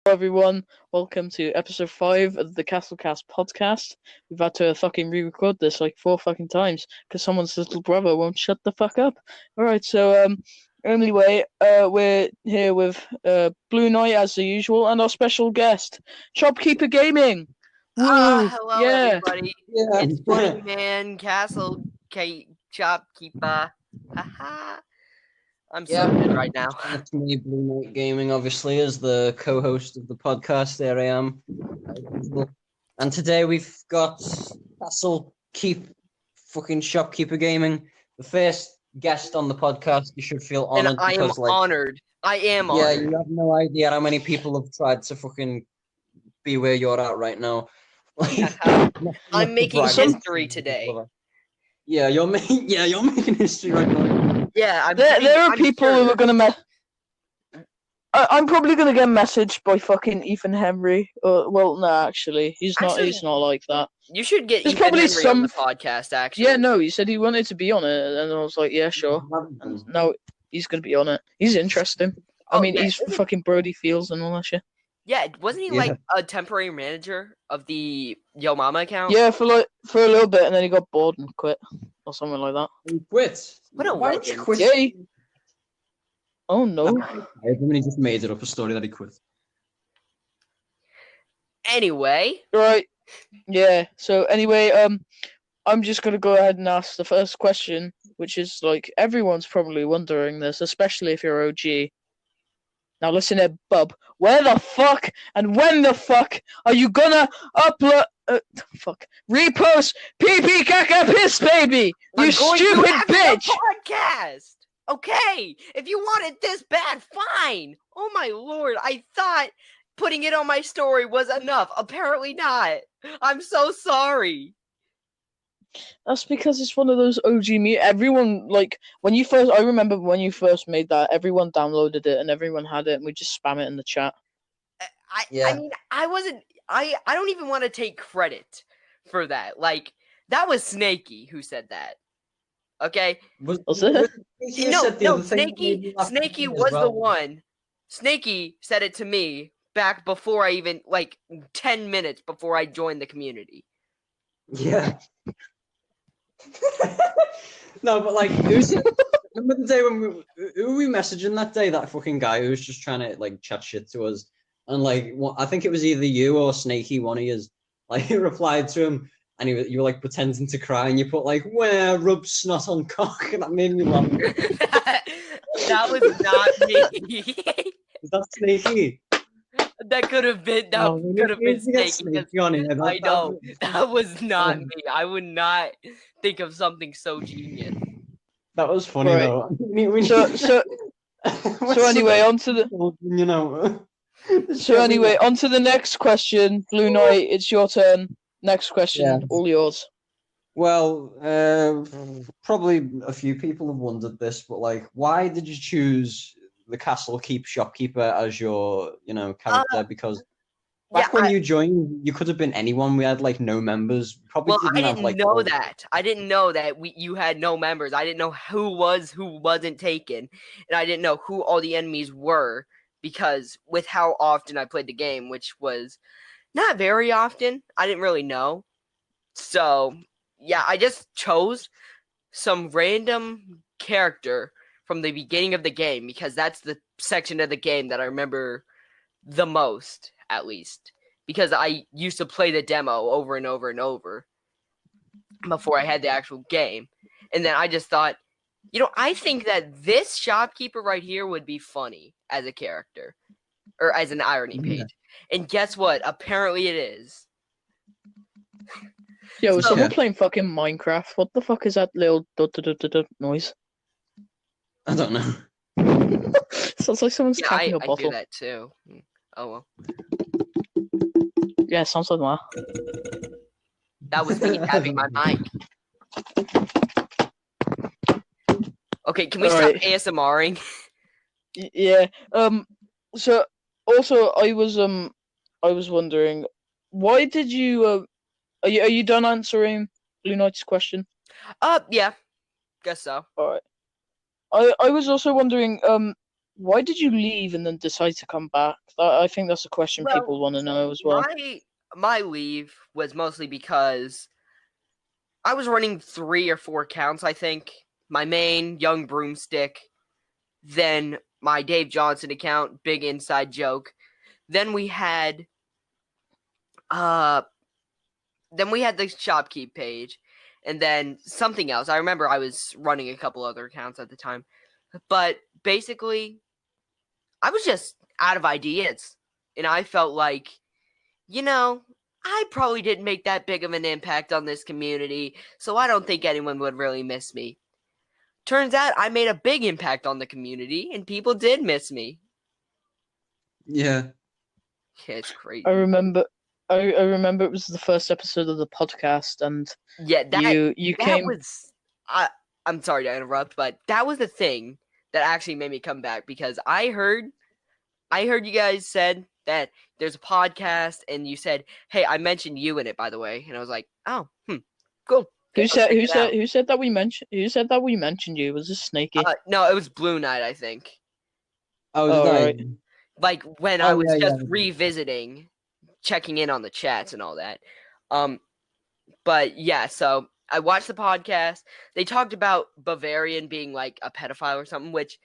everyone. Welcome to episode 5 of the Castlecast podcast. We've had to fucking re-record this like 4 fucking times because someone's little brother won't shut the fuck up. Alright, anyway, we're here with Blue Knight as the usual and our special guest, Shopkeeper Gaming. Woo! Hello Yeah. everybody. Yeah. It's Funny Man, castle.keep.shopkeeper. Haha. I'm so good right now. That's me, Blue Knight Gaming, obviously, as the co-host of the podcast. There I am. And today we've got Castle Keep fucking Shopkeeper Gaming, the first guest on the podcast. You should feel honored. And I am honored. I am yeah, honored. you have no idea how many people have tried to fucking be where you're at right now. I'm making history today. Yeah, you're making history right now. Yeah, there are people who are gonna I'm probably gonna get messaged by fucking Ethan Henry. Well, no, actually, he's not like that. You should get There's Ethan probably Henry on the podcast. Actually, yeah, no, he said he wanted to be on it, and I was like, yeah, sure. And no, he's gonna be on it. He's interesting. I mean, he's fucking Brody Fields and all that shit. Yeah, wasn't he like a temporary manager of the Yo Mama account? Yeah, for a little bit, and then he got bored and quit, or something like that. He quit. What a Why would you legend. quit? Yeah. Oh no. When he just made it up a story that he quit. Anyway. Right. Yeah. So anyway, I'm just gonna go ahead and ask the first question, which is like everyone's probably wondering this, especially if you're OG. Now listen here, bub. Where the fuck and when the fuck are you gonna upload? Repost PP caca piss baby. You stupid bitch. Podcast. Okay, if you want it this bad, fine. Oh my lord, I thought putting it on my story was enough. Apparently not. I'm so sorry. That's because it's one of those OG everyone, like, I remember when you first made that, everyone downloaded it and everyone had it and we just spam it in the chat. I mean, I don't even want to take credit for that. Like, that was Snaky who said that. Okay? Was it? No, Snaky was the one. Snaky said it to me back before I even, 10 minutes before I joined the community. Yeah. No, but remember the day when who were we messaging that day? That fucking guy who was just trying to chat shit to us, and I think it was either you or Snaky, one of yous. He replied to him, and you were pretending to cry, and you put where rub snot on cock, and that made me laugh. That was not me. Is that Snaky? That could have been Snaky. I know that was not me. I would not think of something so genius. That was funny though. So anyway, onto the So anyway, onto the next question, Blue Knight. It's your turn. Next question, all yours. Well, probably a few people have wondered this, but why did you choose the Castle Keep Shopkeeper as your, character? Because back when you joined, you could have been anyone. We had no members. Probably I didn't know that. I didn't know that you had no members. I didn't know who wasn't taken, and I didn't know who all the enemies were because with how often I played the game, which was not very often, I didn't really know. So yeah, I just chose some random character from the beginning of the game because that's the section of the game that I remember the most, at least. Because I used to play the demo over and over and over before I had the actual game. And then I just thought, I think that this shopkeeper right here would be funny as a character. Or as an irony page. And guess what? Apparently it is. Yo, someone playing fucking Minecraft. What the fuck is that little noise? I don't know. Sounds like someone's tapping a bottle. I do that too. Oh well. Yeah, sounds like that. That was me tapping my mic. Okay, can we stop ASMRing? Yeah. So also I was wondering, why did you are you done answering Blue Knight's question? Yeah. Guess so. Alright. I was also wondering, why did you leave and then decide to come back? I think that's a question people want to know as well. My leave was mostly because I was running 3 or 4 accounts, I think. My main, Young Broomstick, then my Dave Johnson account, Big Inside Joke. Then we had the Shopkeep page, and then something else. I remember I was running a couple other accounts at the time. But basically, I was just out of ideas. And I felt like, I probably didn't make that big of an impact on this community, so I don't think anyone would really miss me. Turns out I made a big impact on the community, and people did miss me. Yeah. It's crazy. I remember it was the first episode of the podcast, and you came. I'm sorry to interrupt, but that was the thing that actually made me come back, because I heard you guys said that there's a podcast, and you said, "Hey, I mentioned you in it, by the way," and I was like, "Oh, cool." Who said that we mentioned you? Was this Snaky? No, it was Blue Knight, I think. Oh, did I? Right. Like when I was just revisiting, checking in on the chats and all that. But yeah, so I watched the podcast. They talked about Bavarian being like a pedophile or something, which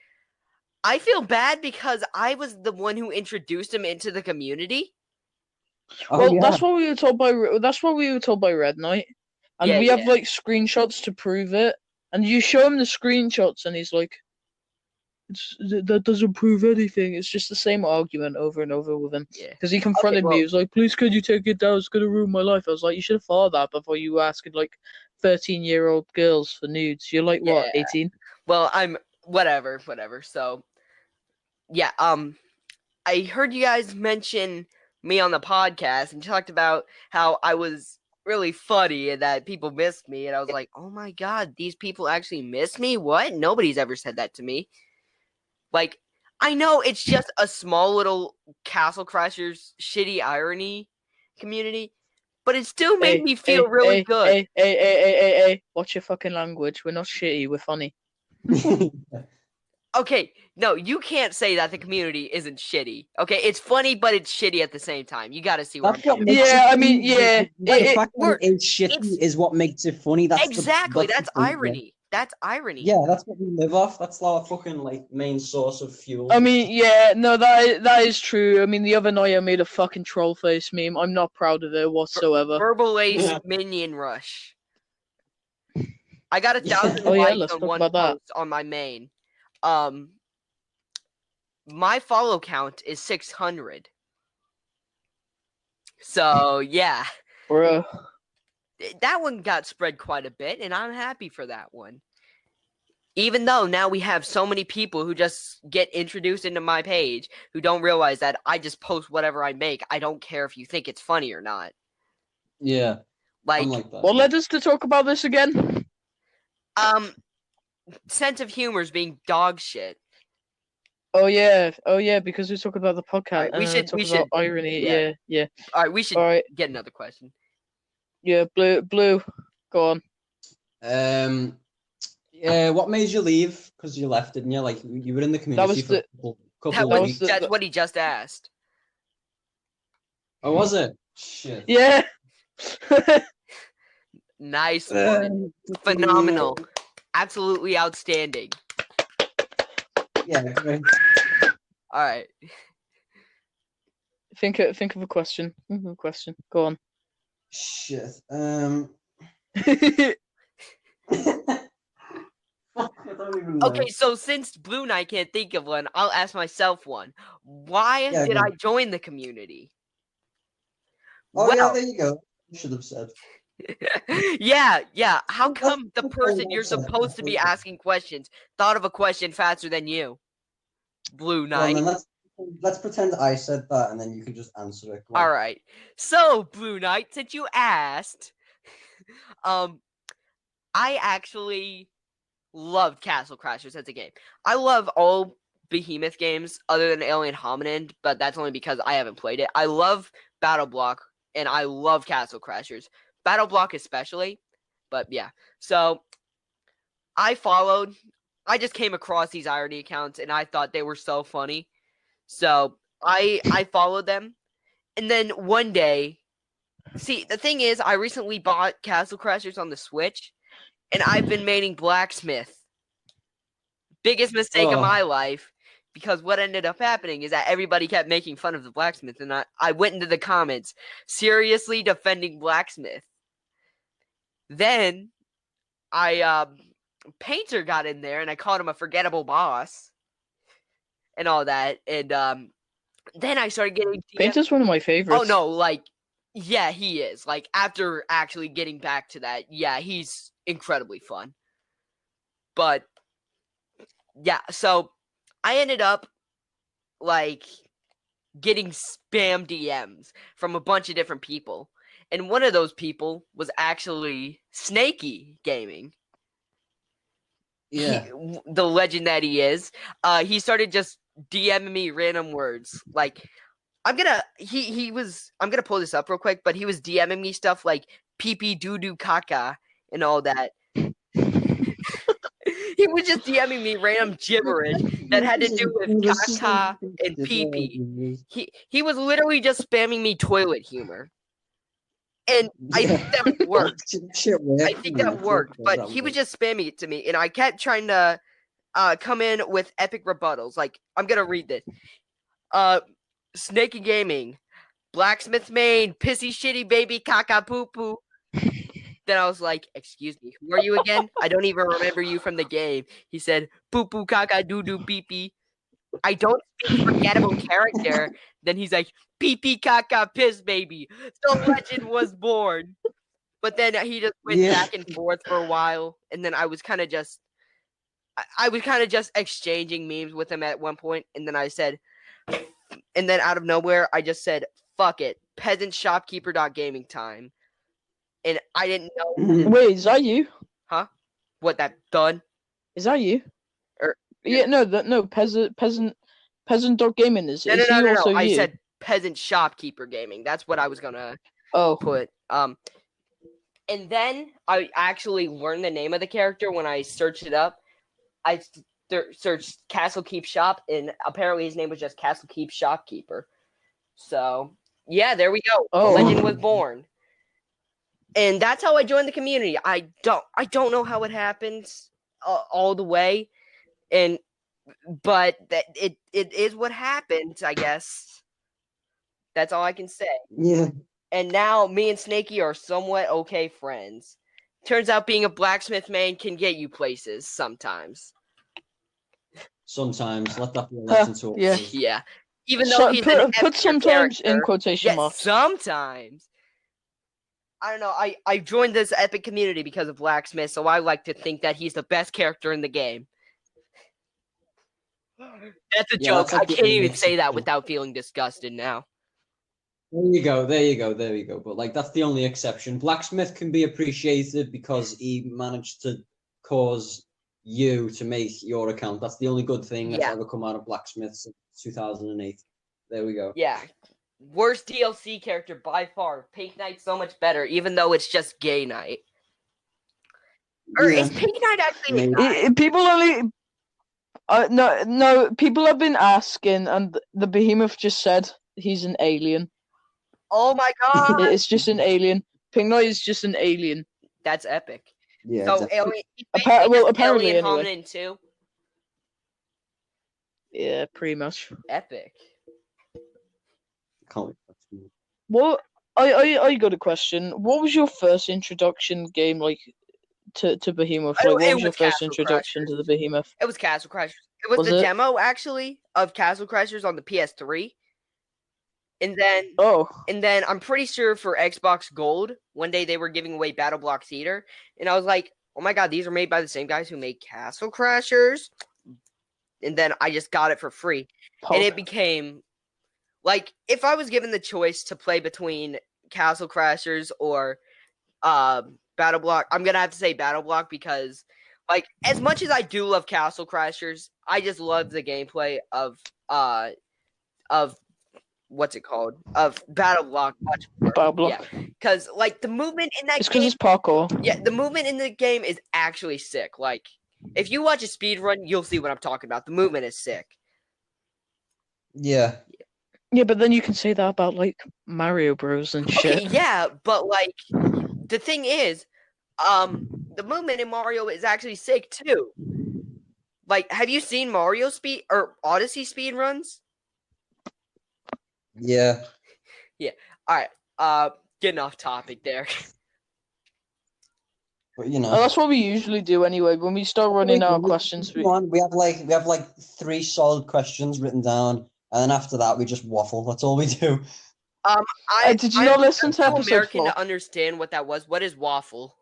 I feel bad because I was the one who introduced him into the community. Well, that's what we were told by Red Knight, and we have like screenshots to prove it. And you show him the screenshots, and he's like, "That doesn't prove anything. It's just the same argument over and over with him." Because he confronted me. He was like, "Please, could you take it down? It's gonna ruin my life." I was like, "You should have thought of that before you were asking like 13-year-old girls for nudes. You're like what, 18?" Well, I'm whatever. So yeah, I heard you guys mention me on the podcast and talked about how I was really funny and that people missed me, and I was like, oh my god, these people actually miss me? What? Nobody's ever said that to me. Like, I know it's just a small little Castle Crashers shitty irony community, but it still made me feel really good. Hey, watch your fucking language. We're not shitty, we're funny. Okay, no, you can't say that the community isn't shitty. Okay, it's funny, but it's shitty at the same time. You got to see where I'm coming from. Yeah, I mean, yeah. The fact that it's shitty is what makes it funny. That's exactly. That's irony. That's irony. Yeah, that's what we live off. That's our fucking like main source of fuel. I mean, yeah, no, that is true. I mean, the other night I made a fucking troll face meme. I'm not proud of it whatsoever. Verbal Ace Minion Rush. I got 1,000 likes on one post on my main. My follow count is 600. So yeah, bro, that one got spread quite a bit, and I'm happy for that one. Even though now we have so many people who just get introduced into my page who don't realize that I just post whatever I make. I don't care if you think it's funny or not. Yeah, like that. What led us to talk about this again? Sense of humor is being dog shit. Oh yeah, because we're talking about the podcast. Right, we should about irony. Yeah. All right, we should get another question. Yeah, Blue, go on. Yeah, what made you leave? Because you left, didn't you? Like you were in the community for a couple of weeks. That's what he just asked. Oh, was it? Shit. Yeah. Nice one. Phenomenal. Absolutely outstanding. Yeah. Great. All right. Think of a question. Go on. Shit. Okay, so since Blue Knight can't think of one, I'll ask myself one. Why did I join the community? Oh, yeah, there you go. You should have said. Yeah. How come the person you're supposed to be asking questions thought of a question faster than you? Blue Knight. Well, then let's pretend I said that, and then you can just answer it. All right. So, Blue Knight, since you asked, I actually loved Castle Crashers as a game. I love all Behemoth games other than Alien Hominid, but that's only because I haven't played it. I love Battle Block, and I love Castle Crashers. Battle Block especially, but yeah. So, I followed I just came across these irony accounts and I thought they were so funny. So I followed them. And then one day, see, the thing is, I recently bought Castle Crashers on the Switch, and I've been maining Blacksmith. Biggest mistake of my life, because what ended up happening is that everybody kept making fun of the Blacksmith, and I went into the comments seriously defending Blacksmith. Then Painter got in there, and I called him a forgettable boss and all that, and then I started getting Painter's one of my favorites. Oh no, like, yeah, he is. Like, after actually getting back to that, yeah, he's incredibly fun. But yeah, so I ended up like getting spam DMs from a bunch of different people. And one of those people was actually Snaky Gaming. Yeah. The legend that he is. He started just DMing me random words. Like, I'm gonna pull this up real quick, but he was DMing me stuff like pee pee doo doo caca and all that. He was just DMing me random gibberish that had to do with caca and pee pee. He was literally just spamming me toilet humor. And I think that worked. I think that worked, but he was just spamming it to me, and I kept trying to come in with epic rebuttals. Like, I'm gonna read this. Snaky Gaming, Blacksmith Main, pissy shitty baby caca poo poo. Then I was like, excuse me, who are you again? I don't even remember you from the game. He said, poo poo caca doo doo pee pee. I don't speak forgettable character. Then he's like, pee pee caca piss baby. The legend was born. But then he just went back and forth for a while, and then I was kind of just exchanging memes with him at one point, and then I said, and then out of nowhere, I just said, fuck it, castle.keep.shopkeeper.gaming time. And I didn't know. Wait, is that you? Huh? What, that done? Is that you? Yeah, no, peasant.gaming is. No. You? I said peasant shopkeeper gaming. That's what I was gonna put. And then I actually learned the name of the character when I searched it up. I searched Castle Keep Shop, and apparently his name was just Castle Keep Shopkeeper. So yeah, there we go. Legend was born, and that's how I joined the community. I don't know how it happens all the way, but that it is what happens, I guess. That's all I can say. Yeah. And now me and Snaky are somewhat okay friends. Turns out being a blacksmith man can get you places sometimes. Sometimes. Let that be a lesson to all. Yeah. Even though he's put sometimes in quotation marks. Sometimes. I don't know. I joined this epic community because of Blacksmith, so I like to think that he's the best character in the game. That's a joke. I can't even say that without feeling disgusted now. There you go. But like, that's the only exception. Blacksmith can be appreciated because he managed to cause you to make your account. That's the only good thing that's ever come out of Blacksmith since 2008. There we go. Yeah. Worst DLC character by far. Pink Knight's so much better, even though it's just Gay Knight. Or is Pink Knight actually a guy? People only... no, people have been asking, and the Behemoth just said he's an alien. Oh my god! It's just an alien. Pink Knight is just an alien. That's epic. Yeah. So alien. Apparently, alien anyway. hominin too. Yeah, pretty much. Epic. Can't wait. What? I got a question. What was your first introduction game like to Behemoth? Like, what was your first introduction to the Behemoth? It was Castle Crashers. It was the demo actually of Castle Crashers on the PS3. And then I'm pretty sure for Xbox Gold, one day they were giving away Battle Block Theater, and I was like, "Oh my god, these are made by the same guys who made Castle Crashers." And then I just got it for free, and it became like, if I was given the choice to play between Castle Crashers or Battle Block, I'm gonna have to say Battle Block because, like, as much as I do love Castle Crashers, I just love the gameplay of what's it called? Of Battle Block much more. Battle Block. Yeah, because like the movement in that it's because it's parkour. Yeah, the movement in the game is actually sick. Like, If you watch a speed run, you'll see what I'm talking about. The movement is sick. Yeah. Yeah, but then you can say that about like Mario Bros and shit. Okay, yeah, but like the thing is, the movement in Mario is actually sick too. Like, have you seen Mario speed or Odyssey speed runs? Yeah. Yeah. All right. Getting off topic there. But you know. That's what we usually do anyway. When we start running out of questions, we have like 3 solid questions written down, and then after that we just waffle. That's all we do. did you not listen to too episode American 4? to understand what that was. What is waffle?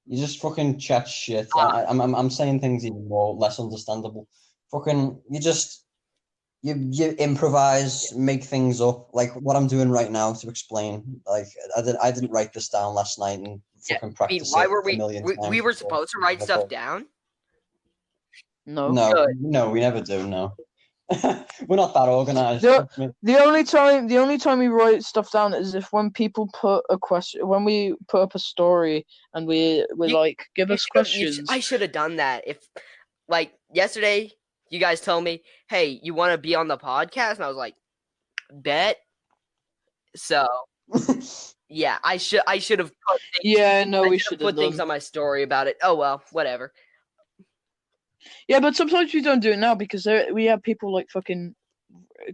You just fucking chat shit. I'm saying things even more less understandable. Fucking you improvise, make things up, like what I'm doing right now to explain. Like I didn't write this down last night and Yeah, fucking I mean, practice why it were a million times. we were supposed to write stuff down? No. No, we never do. No, we're not that organized. The only time we write stuff down is if when people put a question, when we put up a story and we like give us questions. I should have done that. If like yesterday, you guys told me, "Hey, you want to be on the podcast?" And I was like, "Bet." So yeah, I should have put things, we should put things on my story about it. Oh well, whatever. Yeah, but sometimes we don't do it now because we have people like fucking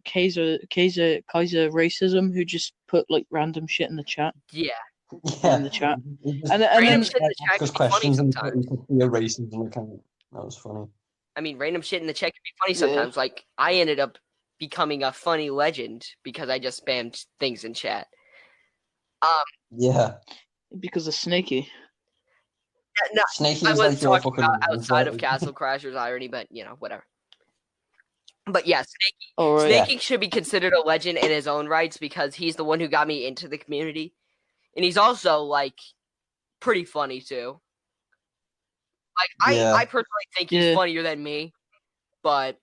Kaiser racism who just put like random shit in the chat. Yeah. In the chat. And random then shit in the chat can be funny sometimes. That was funny. I mean, random shit in the chat can be funny sometimes. Like I ended up becoming a funny legend because I just spammed things in chat. Yeah. Because of Snaky. No, Snaky I is was like your talking fucking about outside of Castle Crashers irony, but you know, whatever. But yeah, Snaky should be considered a legend in his own rights because he's the one who got me into the community, and he's also like pretty funny too. Like I personally think he's funnier than me, but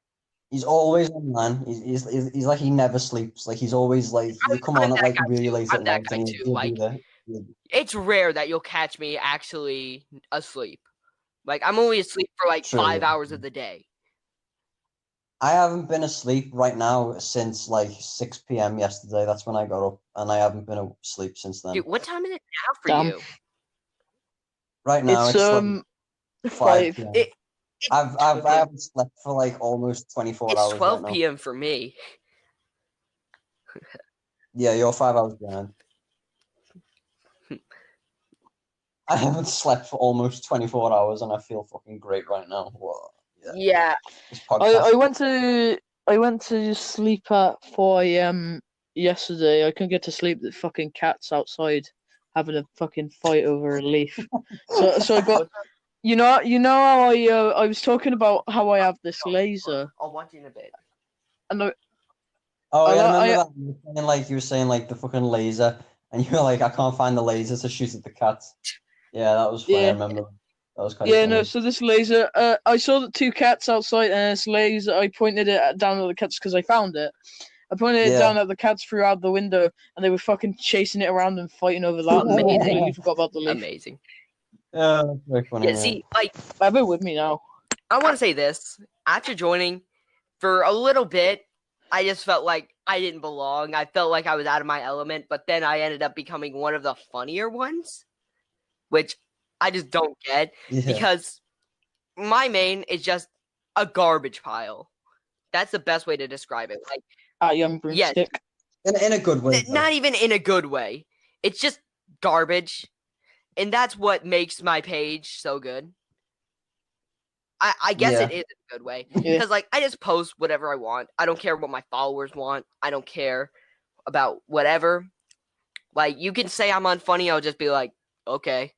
he's always online. He's like he never sleeps. Like he's always like you come on at like really late at night and he'll be there. It's rare that you'll catch me actually asleep. Like I'm only asleep for like 5 hours of the day. I haven't been asleep right now since like 6 p.m. yesterday. That's when I got up, and I haven't been asleep since then. Dude, what time is it now for you? Right now it's like 5 p.m. I haven't slept for like almost 24 hours. It's 12 right p.m. for me. Yeah, you're 5 hours behind. I haven't slept for almost 24 hours, and I feel fucking great right now. Whoa. Yeah. I went to sleep at 4 a.m. yesterday. I couldn't get to sleep. The fucking cat's outside having a fucking fight over a leaf. So I got you know how I was talking about how I have this laser. I'll watch you in a bit. And I remember that. You were saying like the fucking laser, and you were like, I can't find the laser to shoot at the cats. Yeah, that was funny. I remember. That was quite funny. No, so this laser, I saw the 2 cats outside, and this laser, I pointed it down at the cats because I found it. I pointed it down at the cats through out the window, and they were fucking chasing it around and fighting over that. And I completely forgot about the leaf. Amazing. Yeah, that's very funny. Yeah, see, like I have it with me now. I want to say this: after joining, for a little bit, I just felt like I didn't belong. I felt like I was out of my element, but then I ended up becoming one of the funnier ones, which I just don't get because my main is just a garbage pile. That's the best way to describe it. Like young broomstick. In a good way. Not even in a good way. It's just garbage, and that's what makes my page so good. I guess it is a good way because like I just post whatever I want. I don't care what my followers want. I don't care about whatever. Like you can say I'm unfunny. I'll just be like, okay,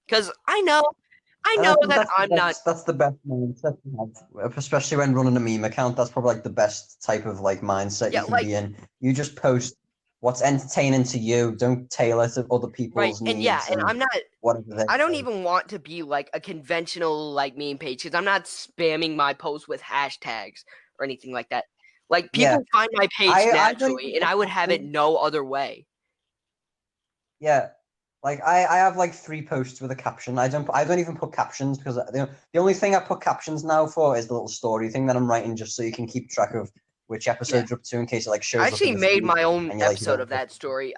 because I know that I'm not. That's the best mindset to have, especially when running a meme account. That's probably like the best type of like mindset you can be in. You just post what's entertaining to you. Don't tailor to other people's needs. And I'm not. Whatever I don't even want to be like a conventional like meme page because I'm not spamming my posts with hashtags or anything like that. Like people find my page naturally, and I would have it no other way. Yeah. Like I have like 3 posts with a caption. I don't even put captions because the only thing I put captions now for is the little story thing that I'm writing, just so you can keep track of which episode you're up to in case it like shows I up actually in the made feed my own and you're like, you episode don't of that story.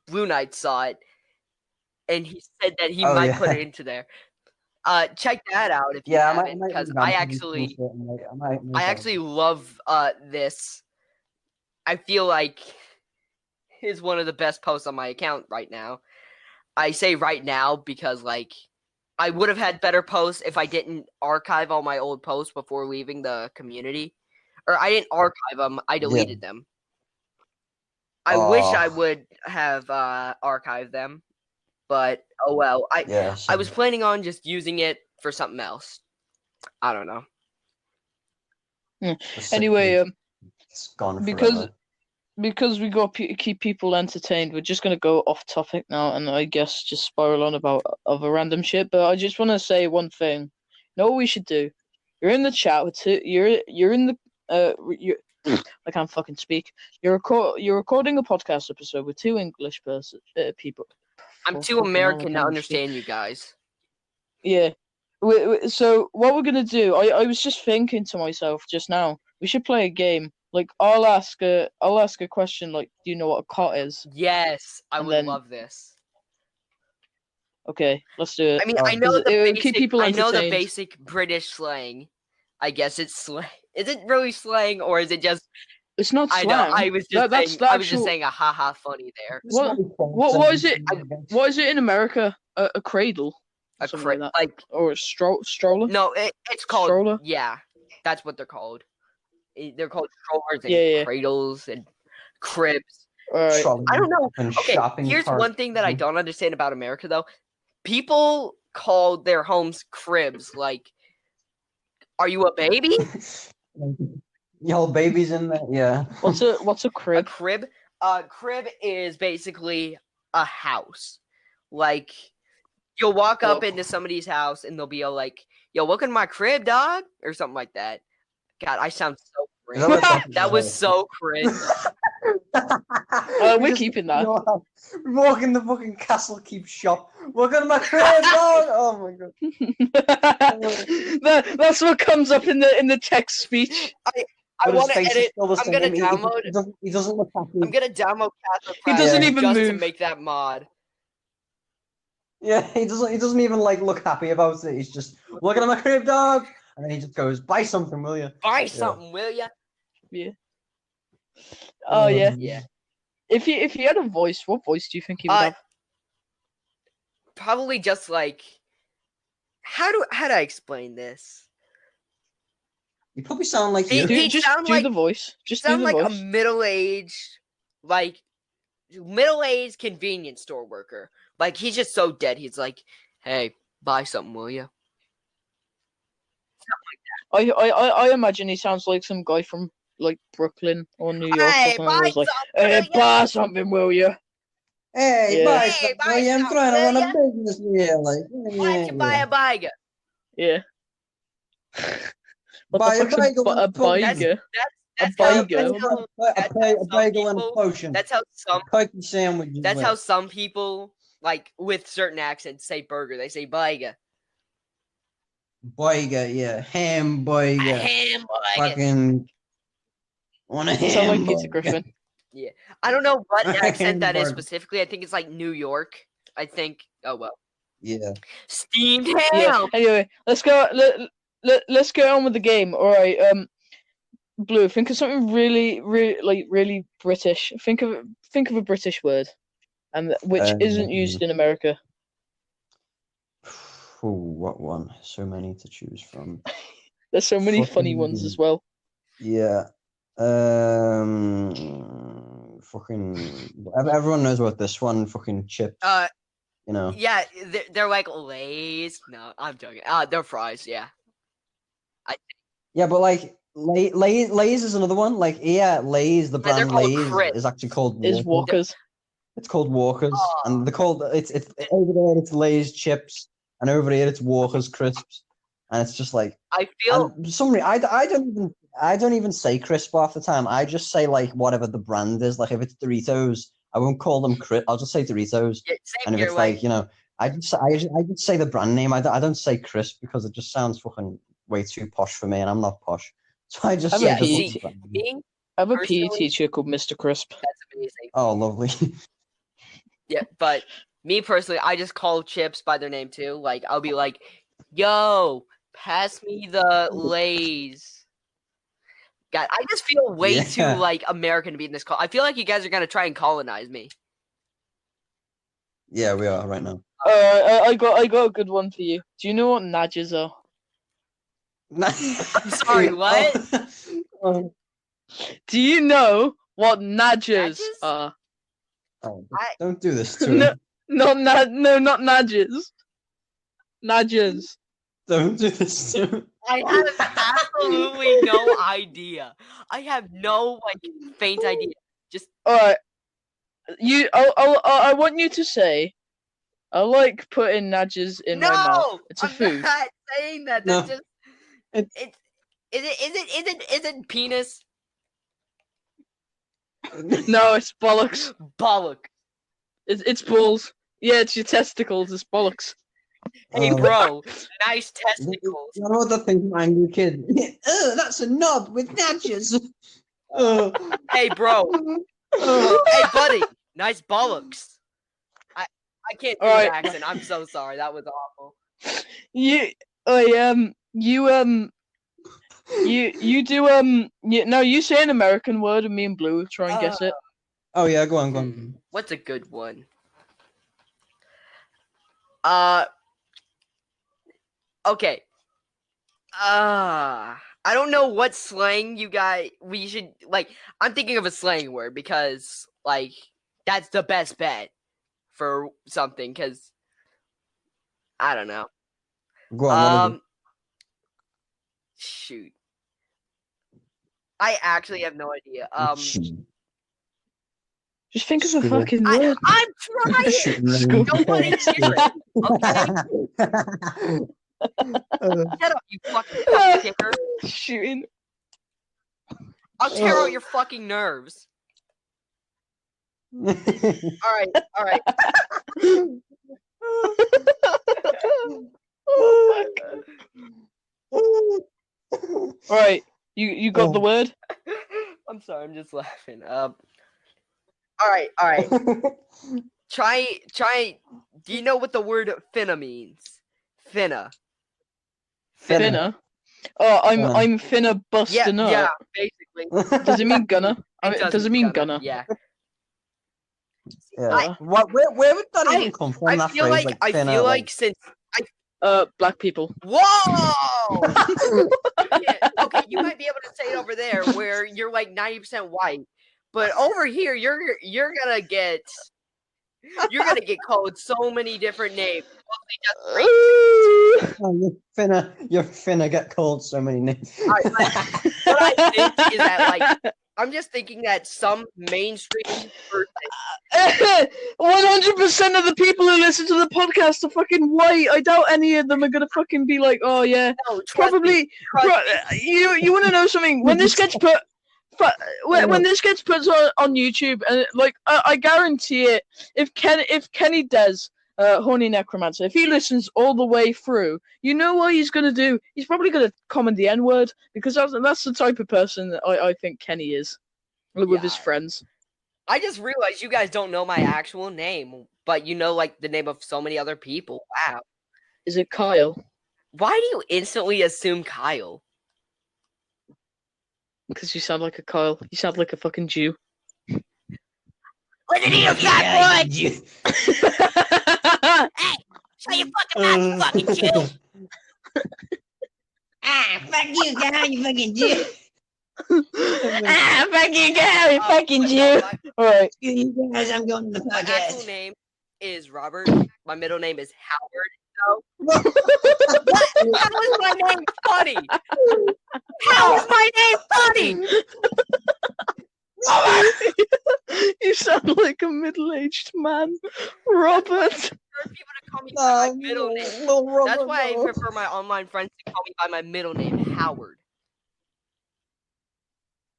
Blue Knight saw it, and he said that he Oh, might yeah. put it into there. Check that out if you Yeah, haven't, because I actually love this. I feel like is one of the best posts on my account right now. I say right now because like I would have had better posts if I didn't archive all my old posts before leaving the community. Or I didn't archive them, I deleted them. I wish I would have archived them, but oh well. I was planning on just using it for something else. I don't know. Anyway, it's gone forever. because we got to keep people entertained, we're just gonna go off topic now, and I guess just spiral on about other random shit. But I just want to say one thing. You know what we should do? You're in the chat with two. You're in the you. I can't fucking speak. You're recording a podcast episode with 2 English people. I'm too American to understand you guys. Yeah. So what we're gonna do? I was just thinking to myself just now. We should play a game. Like I'll ask a question. Like, do you know what a cot is? Yes, I And would then- love this. Okay, let's do it. I mean, I know the It would basic. keep people I know the entertained. basic British slang. I guess it's slang. Is it really slang, or is it just? It's not I slang. know. I was just That's saying. the I was just actual. saying a haha funny there. What is it? What is it in America? A cradle. A Something like that. Or a stroller. No, it's called Stroller? Yeah, that's what they're called. They're called strollers and Yeah. cradles and cribs. Alright. I don't know. Okay, Shopping here's cart. one thing that I don't understand about America though. People call their homes cribs. Like, are you a baby? Yo, baby's in there. Yeah. What's a A crib? crib? Crib is basically a house. Like, you'll walk up into somebody's house and they'll be all like, "Yo, welcome to my crib, dog," or something like that. God, I sound so cringe. That was so cringe. We're keeping that. We walk in the fucking castle keep shop. Welcome to my crib, dog. Oh my god. That's what comes up in the text speech. I want to edit. I'm gonna download. He doesn't look happy. I'm gonna download Castle He doesn't even just move to make that mod. Yeah, he doesn't even like look happy about it. He's just looking at my crib, dog, and then he just goes, "Buy something, will you? Buy something, will ya?" Yeah. Oh yeah. Yeah. If he had a voice, what voice do you think he would have? Probably just like how do I explain this? You probably sound like you. Just do the voice. Just do the like voice. a middle-aged convenience store worker. Like he's just so dead. He's like, "Hey, buy something, will you?" I imagine he sounds like some guy from like Brooklyn or New York. Hey, or buy something. something, Hey, buy something, will you? Hey, Yeah. buy Hey, something. buy I'm something, trying to will run ya? a business here. Like, Why don't you buy a bagel? Yeah. What buy the a fuck's bagel a and bagel? That's A how bagel? a bagel and a potion. That's how some Turkey sandwich. That's how some people, like with certain accents, say burger. They say burger. Burger, yeah, hamburger. A hamburger. Fucking. Want a You sound like Peter hamburger. Griffin. Yeah, I don't know what accent that is Hamburger. specifically. I think it's like New York. I think. Oh well. Yeah. Steamed ham. Yeah. Anyway, let's go. Let's get on with the game. All right. Blue. Think of something really British. Think of a British word, and which isn't used in America. Oh, what one? So many to choose from. There's so many funny ones as well. Yeah. Fucking. Everyone knows about this one. Fucking chips. You know. Yeah, they're like Lay's. No, I'm joking. They're fries. Yeah. Yeah, but like Lay's is another one. Like Lay's, the they're brand called Lay's Crisps. is actually called Is Walkers. It's called Walkers, Oh. and they're called it's over there. It's Lay's chips, and over here it's Walkers crisps, and it's just like I feel. and for some reason I don't even say crisp half the time. I just say like whatever the brand is. Like if it's Doritos, I won't call them crisp. I'll just say Doritos. Yeah, And same if here. it's like, I just say the brand name. I don't say crisp because it just sounds fucking way too posh for me, and I'm not posh. So I just I'm say a the PE fucking see, brand name. me I have a PE personally, teacher called Mr. Crisp. that's amazing. Oh, lovely. Yeah, but me personally, I just call chips by their name too. Like I'll be like, "Yo, pass me the Lay's." God, I just feel way too Yeah. like American to be in this call. I feel like you guys are gonna try and colonize me. Yeah, we are right now. I got a good one for you. Do you know what nudges are? I'm sorry, what? Oh, Do you know what nudges Nudges? are? don't do this to No, him. not nudges. Nudges. Don't do this to him. I have absolutely no idea. I have no faint idea. Just All right. I want you to say, I like putting nudges in my mouth. It's a I'm food. not saying that. No. That's just It's- is it penis? No, it's bollocks. Bollock. It's balls. Yeah, it's your testicles. It's bollocks. Hey, bro, nice You testicles. know what the thing from Angry Kid? Oh, that's a knob with nudges. Oh. Hey, bro. Oh. Hey, buddy, nice bollocks. I can't do Alright. an accent. I'm so sorry. That was awful. You you say an American word and me and Blue try and guess it. Oh yeah, go on. What's a good one? Okay. I don't know what slang we should I'm thinking of a slang word because that's the best bet for something cuz I don't know. Go on. What is Shoot. I actually have no idea. it? Just think of a Squirrel. fucking word. I'm trying. Shooting range. Nobody hear it. Okay. Shut up, you fucking fuck kicker. Shooting. I'll tear out your fucking nerves. All right. Oh fuck. Alright, you got the word? I'm sorry, I'm just laughing. All right. Try. Do you know what the word finna means? Finna. Finna. Oh, I'm finna busting up. Yeah, basically. Does it mean gonna? Does it mean gonna? Yeah. Yeah. Where would that even come from? I That feel phrase, like finna, since Black people. whoa. Yeah, okay, you might be able to say it over there where you're 90% white, but over here you're gonna get called so many different names. You're finna get called so many names. What I think is that I'm just thinking that some mainstream person 100% of the people who listen to the podcast are fucking white. I doubt any of them are gonna fucking be like, oh yeah, probably. You want to know something? When this gets put, when this gets put on YouTube, and I guarantee it, if Kenny Des, Horny Necromancer, if he listens all the way through, you know what he's gonna do? He's probably gonna comment the N word because that's the type of person that I think Kenny is with his friends. I just realized you guys don't know my actual name, but you know the name of so many other people. Wow. Is it Kyle? Why do you instantly assume Kyle? Because you sound like a Kyle. You sound like a fucking Jew. Listen to you, fat boy! Hey! Shut your fucking mouth, you fucking Jew! Fuck you, guy, you fucking Jew. Fuck you, guy, you fucking Jew. Alright. You guys, I'm going to the My actual podcast. name is Robert. My middle name is Howard. So. What? How is my name funny? How is my name funny? Robert! You sound like a middle-aged man. Robert. For people to call me by my middle name. That's why I prefer my online friends to call me by my middle name, Howard.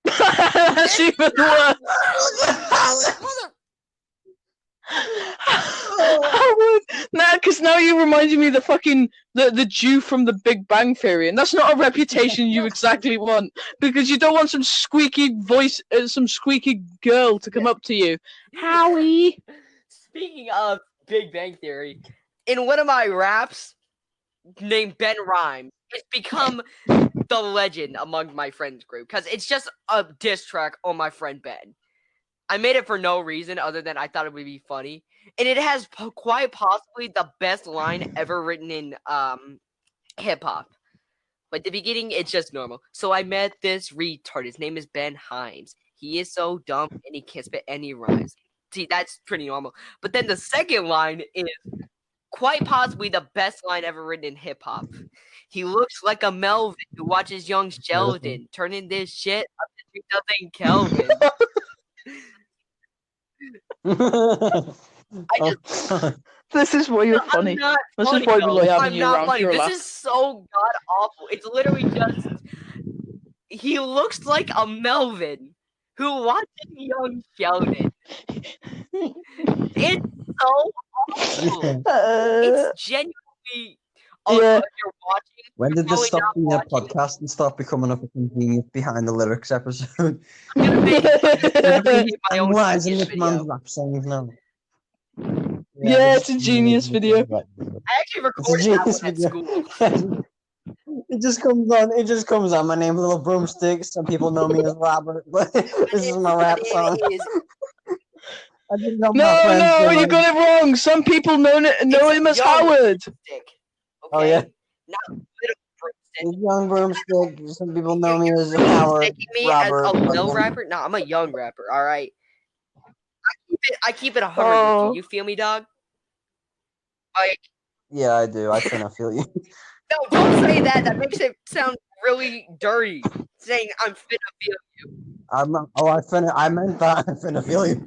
That's even worse. because now you reminded me of the Jew from The Big Bang Theory, and that's not a reputation you exactly want, because you don't want some squeaky voice, some squeaky girl to come up to you. Howie. Speaking of Big Bang Theory, in one of my raps named Ben Rhymes, it's become the legend among my friends group because it's just a diss track on my friend Ben. I made it for no reason other than I thought it would be funny, and it has quite possibly the best line ever written in hip hop. But the beginning, it's just normal. So I met this retard. His name is Ben Himes. He is so dumb and he can't spit any rhymes. See, that's pretty normal. But then the second line is quite possibly the best line ever written in hip hop. He looks like a Melvin who watches Young Sheldon, turning this shit up to 3000 Kelvin. This is why you're funny. This is why we like having you around. Funny. This is so god awful. It's literally just he looks like a Melvin who watches Young Sheldon. It's so awful. It's genuinely. Oh, Yeah. if you're watching. When did this probably stop not being a watching. podcast and start becoming a fucking genius behind the lyrics episode? I'm gonna make my own Analyzing genius this man's video. rap songs now. Yeah, it's a genius video. I actually It's a recorded that genius one at video. school. It just comes on. My name is Little Broomstick. Some people know me as Robert, but this is my rap song. I didn't know my friends No, were you like, got it wrong. Some people know him as Young Howard. Broomstick, Oh, okay? yeah. Not Little Broomstick. "It's Young Broomstick. Some people know me You're as Howard, mistaking me Robert. as a little fucking- rapper? No, I'm a young rapper, alright? I keep it 100 Oh. with you. You feel me, dog? Like, Yeah, I do. I think I feel you. no, don't say that. That makes it sound really dirty. Saying I'm finna feel you. I meant that. I finna feel you.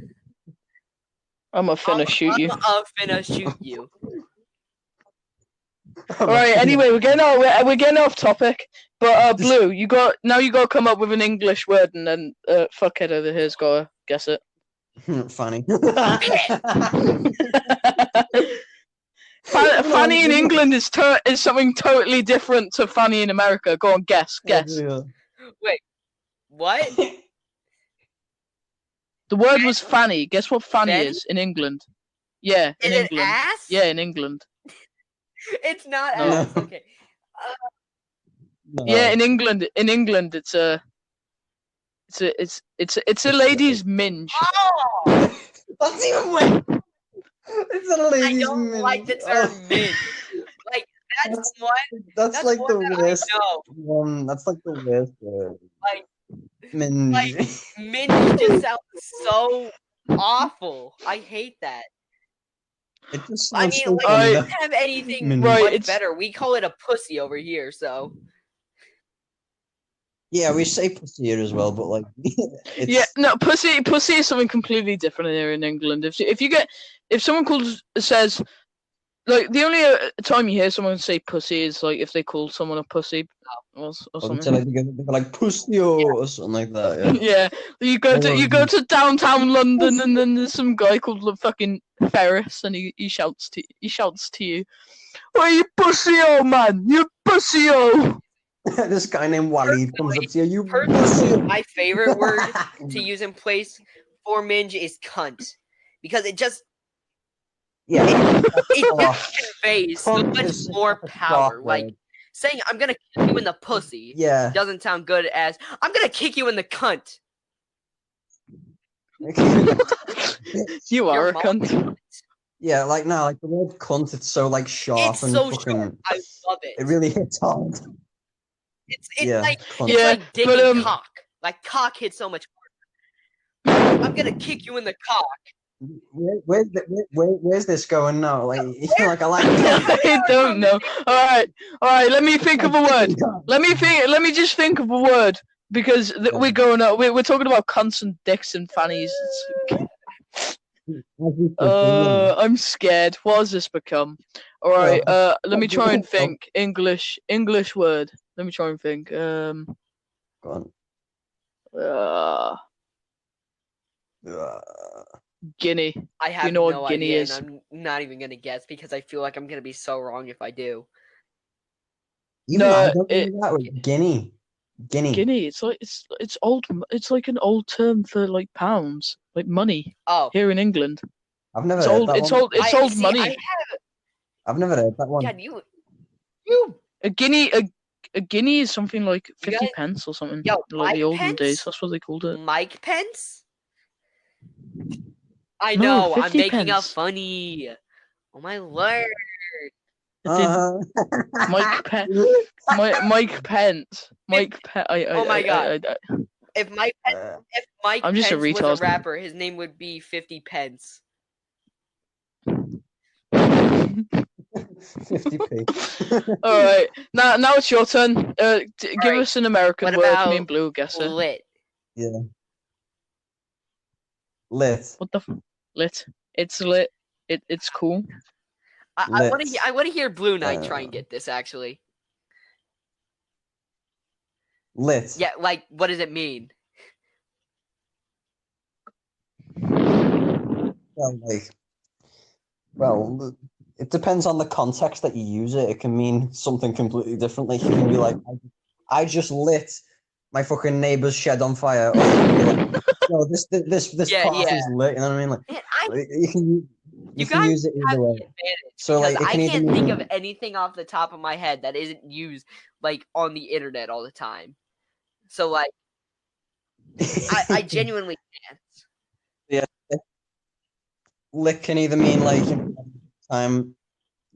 I'm finna shoot you. I'm finna shoot you. All right. Anyway, we're getting off topic. But Blue, you got to come up with an English word, and then fuckhead over here's got to guess it. Funny. Fanny in England is something totally different to Fanny in America. Go on, guess. Wait, what? The word was Fanny. Guess what Fanny Fanny? is in England? Yeah, in Is England. it ass? Yeah, in England. It's not No. ass. Okay. No. Yeah, in England. In England, it's a lady's minge. Oh! That's even worse. It's a I lady's don't minge. like the term Oh. minge. Like, that's one. That's like one the that worst I know. one. That's like the worst word. Like, Minge. minge just sounds so awful. I hate that. It just I sounds mean, so like, funny, we though. don't have anything Minge. Right, much it's- better. We call it a pussy over here, so. Yeah, we say pussy here as well, but like, it's, Yeah, no, pussy is something completely different here in England. If someone says, like, the only time you hear someone say pussy is like if they call someone a pussy or or something. like, they're like pussy or something like that. Yeah. Yeah, you go to downtown London and then there's some guy called the fucking Ferris and he shouts to you, "Oh, you pussy man, you pussy." This guy named Waleed comes up to you. You Personally, pussy. my favorite word to use in place for minge is cunt. Because it just Yeah. conveys so Cunt much is more such a power. soft Like, word. saying I'm gonna kick you in the pussy Yeah. doesn't sound good as I'm gonna kick you in the cunt. You are Your a mom- cunt. Yeah, like no, like the word cunt, it's so like sharp It's and so fucking. sharp. I love it. It really hits hard. It's Yeah, like cunt. it's Yeah, like but, digging cock. Like cock hits so much harder. I'm gonna kick you in the cock. Where's this going now? Like, like I like. I don't know. All right. Let me think of a word. Let me just think of a word because we're going up. We're talking about cunts and dicks and fannies. I'm scared. What has this become? All right. Let me try and think. English word. Let me try and think. Go on. Guinea. I have know what no Guinea idea, is? and I'm not even gonna guess because I feel like I'm gonna be so wrong if I do. Even No, I don't it- know that with Guinea. Guinea. It's like it's old. It's like an old term for like pounds, like money Oh, here in England. I've never It's heard old. that It's one. old. It's I old see. money. I've never heard that one. God, you A guinea. A guinea is something like You 50 guys- pence or something. Yo, like the Mike olden Pence? days. That's what they called it. Mike Pence? I No, know. I'm 50 making a pence. funny. Oh my lord! Mike Pence. Mike Pence. Mike Pence. Oh my God. If Mike I'm just a Pence was a retard. rapper, his name would be 50 Pence. 50p. All right, now it's your turn. Give right. us an American What word. about Me and Blue will guess it. Lit. Yeah. Lit. What the lit? It's lit. It's cool. I want Lit. to. I want to hear Blue Knight try and get this. Actually, Lit. yeah. Like, what does it mean? Well, it depends on the context that you use it. It can mean something completely different. Like you can be like, I just lit my fucking neighbor's shed on fire. Or you can be like, no, this Yeah, party's lit. You know what I mean? Like Man, you can use it either way. So like, it I can either can't think mean of anything off the top of my head that isn't used like on the internet all the time. So like, I genuinely can't. lit can either mean like time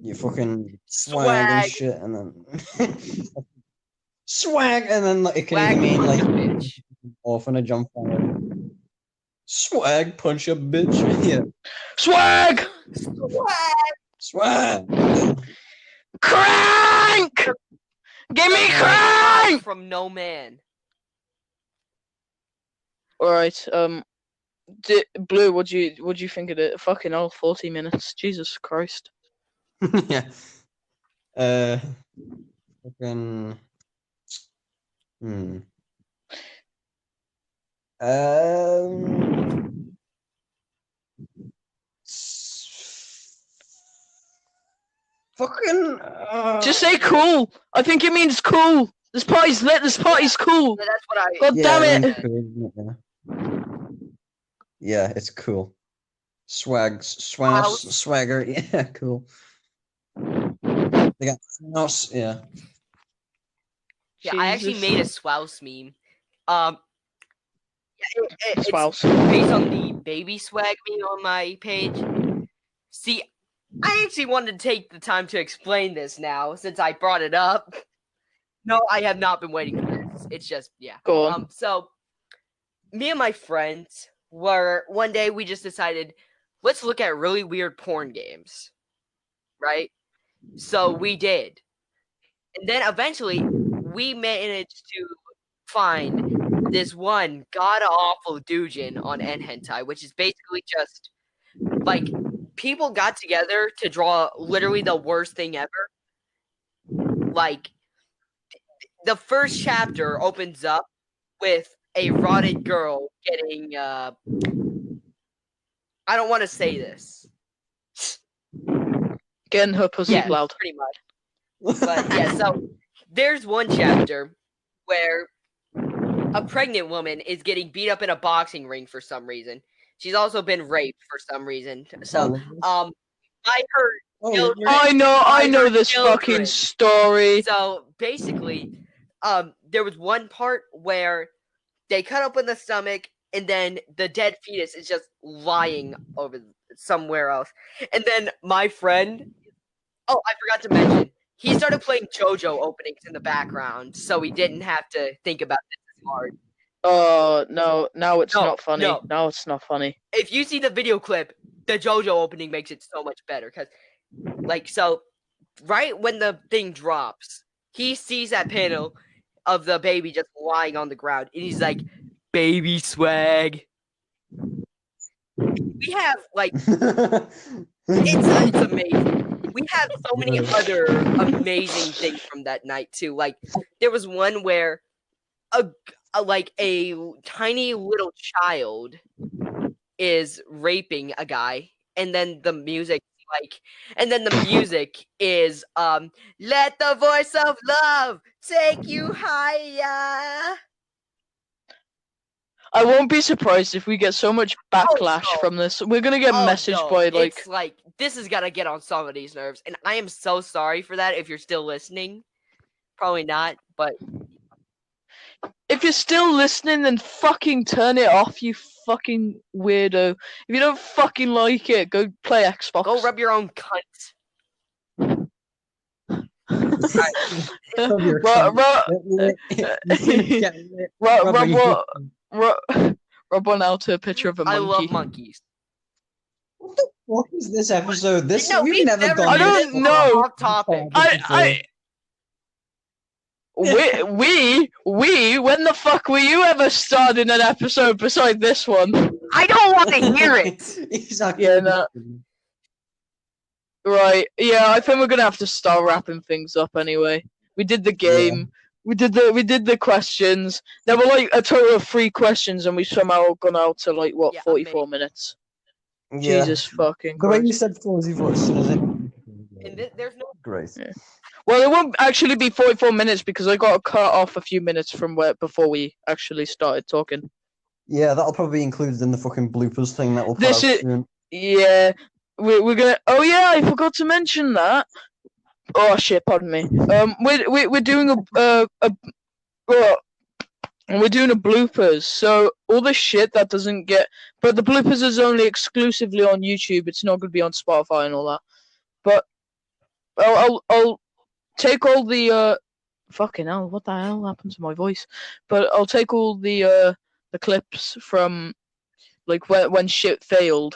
you fucking swag and shit, and then swag, and then like, it can Swag either mean punch like a bitch. orphanage on fire. Swag punch a bitch. Yeah. Swag. Swag. Crank. Give me crank. From No Man. All right. Blue. What do you think of it? Fucking hell, 40 minutes. Jesus Christ. Yeah. Fucking. Hmm. Fucking. Just say cool. I think it means cool. This party's lit. This party's cool. Yeah, that's what I. God Yeah, damn it it. means cool, yeah, it's cool. House. Swagger. Yeah, cool. They got house. Yeah. Yeah, I actually Jesus. made a Swouse meme. It's Spouse. based on the baby swag meme on my page. See, I actually wanted to take the time to explain this now since I brought it up. No, I have not been waiting for this. It's just, yeah. Go on. So, me and my friends were, one day we just decided, let's look at really weird porn games. Right? So we did. And then eventually, we managed to find this one god-awful doujin on Hentai, which is basically just, like, people got together to draw literally the worst thing ever. Like, the first chapter opens up with a rotted girl getting, I don't want to say this. Getting her pussy Yeah, plowed. pretty much. But, yeah, so, there's one chapter where a pregnant woman is getting beat up in a boxing ring for some reason. She's also been raped for some reason. So, by her children. I know this children. fucking story. So basically, there was one part where they cut open the stomach, and then the dead fetus is just lying over somewhere else. And then my friend, oh, I forgot to mention, he started playing JoJo openings in the background, so we didn't have to think about this as hard. Oh no! Now it's not funny. No. Now it's not funny. If you see the video clip, the JoJo opening makes it so much better. Cause, like, so right when the thing drops, he sees that panel of the baby just lying on the ground, and he's like, "Baby swag." We have like, it's amazing. We have so many other amazing things from that night too. Like, there was one where a tiny little child is raping a guy, and then the music is let the voice of love take you higher. I won't be surprised if we get so much backlash no. from this. We're gonna get messaged no. by like. It's like this is gonna get on somebody's nerves, and I am so sorry for that. If you're still listening, probably not, but If you're still listening, then fucking turn it off, you fucking weirdo. If you don't fucking like it, go play Xbox. go rub your own cunt. Rub your Rob, cunt. Rob went out to a picture of a monkey. I love monkeys. What the fuck is this episode? No, we've never done I this. don't know. Off topic. We, when the fuck were you ever starting an episode beside this one? I don't want to hear it. Exactly. Yeah, no. Right, yeah, I think we're gonna have to start wrapping things up anyway. We did the game, we did the questions. There were like a total of 3 questions, and we somehow gone out to like what 44 minutes. Yeah. Jesus fucking The way you Christ. said 44 as soon as it. And there's no Great. Yeah. Well, it won't actually be 44 minutes because I got to cut off a few minutes from before we actually started talking. Yeah, that'll probably be included in the fucking bloopers thing that we'll put This out is- soon. Yeah, we're gonna. Oh yeah, I forgot to mention that. Oh shit, pardon me. We're doing we're doing a bloopers. So all the shit that doesn't get, but the bloopers is only exclusively on YouTube. It's not gonna be on Spotify and all that. But I'll take all the fucking hell. What the hell happened to my voice? But I'll take all the clips from like when shit failed.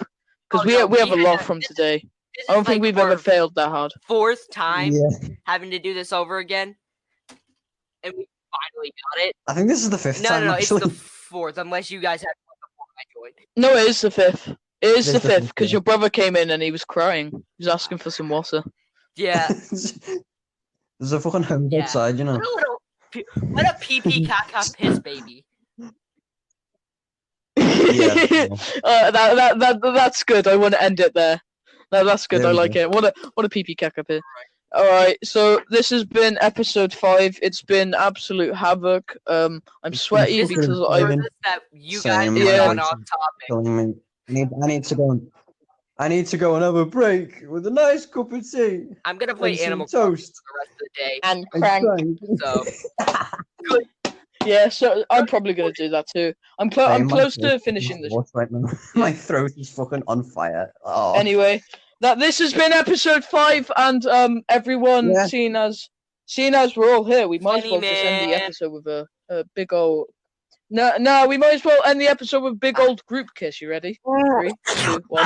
Because we have a lot from today. I don't think we've ever failed that hard. 4th time Yeah. having to do this over again, and we finally got it. I think this is the 5th time, No, it's actually. the 4th, unless you guys had one before I joined. No, it is the 5th. It is the It is the 5th 5th, because yeah. your brother came in and he was crying. He was asking for some water. Yeah. There's a fucking home Yeah. outside, you know. What a pee caca piss baby. Yeah. That's good. I want to end it there. No, that's good. There I we like go. it. What a pee caca pit. All right. So this has been episode 5. It's been absolute havoc. I'm sweaty This is because fucking I. further. That you guys Same, have yeah. gone off topic. Killing me. I need to go. I need to go and have a break with a nice cup of tea I'm gonna play and some Animal Crossing toast. for the rest of the day. And and crank. crank. So Yeah. So I'm probably gonna do that too. I'm Same, my close throat to is finishing this. hot right now. My throat is fucking on fire. Oh. Anyway, this has been episode 5, and everyone, Yeah. seeing as we're all here, we might as well Funny just end the man. episode with a big old. No, we might as well end the episode with a big old group kiss. You ready? 3, 2, 1.